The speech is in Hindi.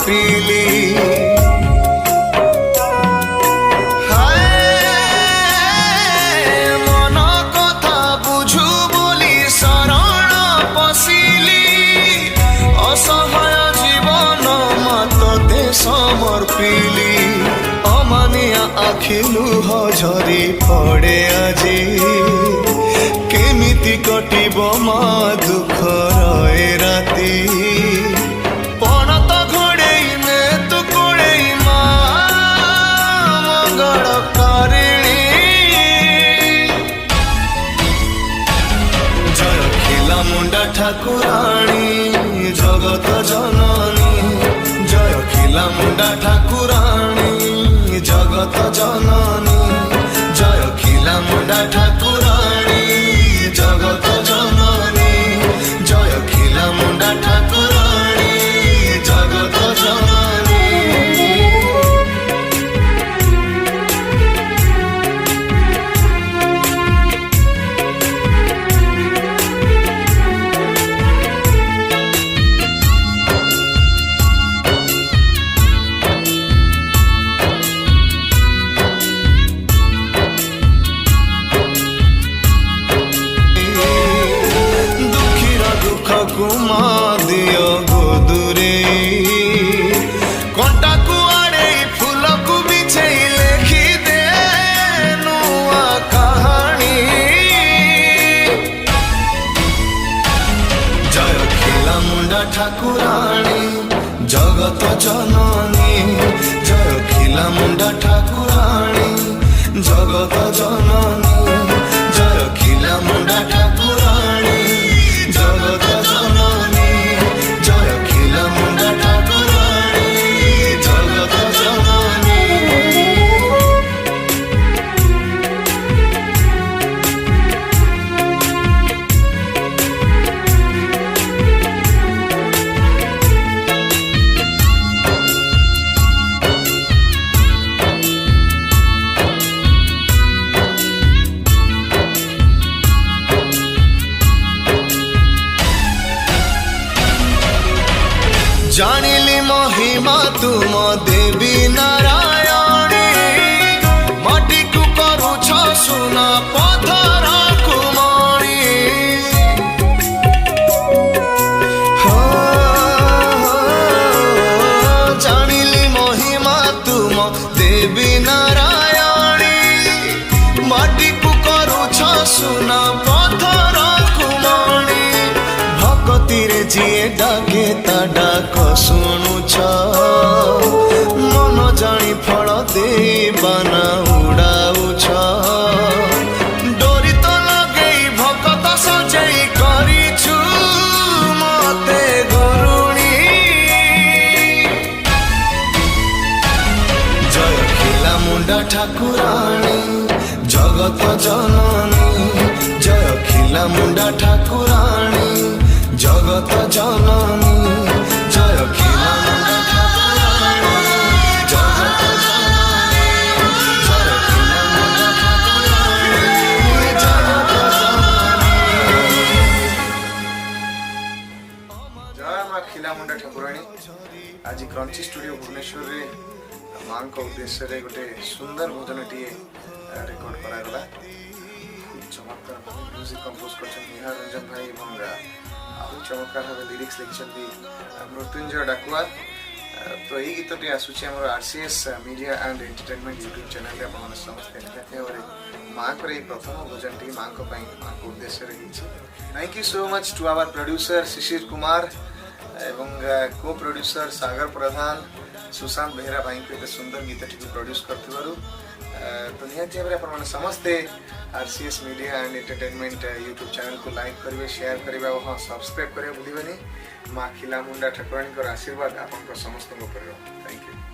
पीली मन कथा बुझु बोली शरण पशिली असहाय जीवन मतते समर्पिली अमानिया आखिलु हझरी पड़े आजी केमिति कटिब मा दुख रहे राती पणत घोड़े ने तु कोड़े मा मंगलकारिणी जय खिला मुंडा ठाकुराणी जगत जननी जय खिला मुंडा ठाकुराणी जगत जननी जय खिला मुंडा ठाकुराणी जगत जननी जय खिला मुंडा ठाकुराणी जगत जननी घुमा दियो गोदुरे कंटा कुआड़े फूल को बिछे लिखी दे नुआ कहानी जय खिला मुंडा ठाकुराणी जगत जननी जय खिला मुंडा ठाकुराणी जगत जननी जय खिला मुंडा ठाकुराणी जगत जननी जय खिला मुंडा ठाकुराणी जगत जननी जानिली महिमा तुम देवी नारायणी माटी को करुछ सुना पथर कुमणी जानिली महिमा तुम देवी नारायणी माटी को करुछ सुना पथर कुमणी भक्तिरे जिए डाके ता डाक शुणुछ मन जानी फल दे बाना उड़ाउछ डोरी तो लगे भकत सजई करिछु मते गरुणी जय खिला मुंडा ठाकुराणी जगत जननी जय खिला मुंडा ठाकुराणी जगत जननी जय खिला मुंडा ठाकुराणी जगत जननी जय खिला मुंडा ठाकुराणी जगत जननी जय मां खिला मुंडा ठाकुराणी आज क्रंची स्टूडियो भुवनेश्वर रे मां को उद्देश्य रे गोटे सुंदर भजन टीए रेकॉर्ड करा गला चमत्कार म्यूजिक कंपोज करछन निहार रंजन भाई भंगा चमत्कार भाव लिरिक्स लिखिं मृत्युंजय डाकुआ तो यही गीतटी आसूची आम RCS media and entertainment YouTube channel आप समस्त निहाती भाव माँ को प्रथम भजन टी माँ को उद्देश्य thank you so much to our producer Shishir Kumar एवं को प्रोड्यूसर सागर प्रधान सुशांत बेहरा भाई को एत सुंदर गीतटी प्रोड्यूस कर तो निहाती भाव आप समस्ते RCS media and entertainment YouTube channel को लाइक करेंगे शेयर करेंगे और हाँ सब्सक्राइब करेंगे भूलिबेनी माँ खिला मुंडा ठाकुराणी आशीर्वाद आपन समस्त थैंक यू।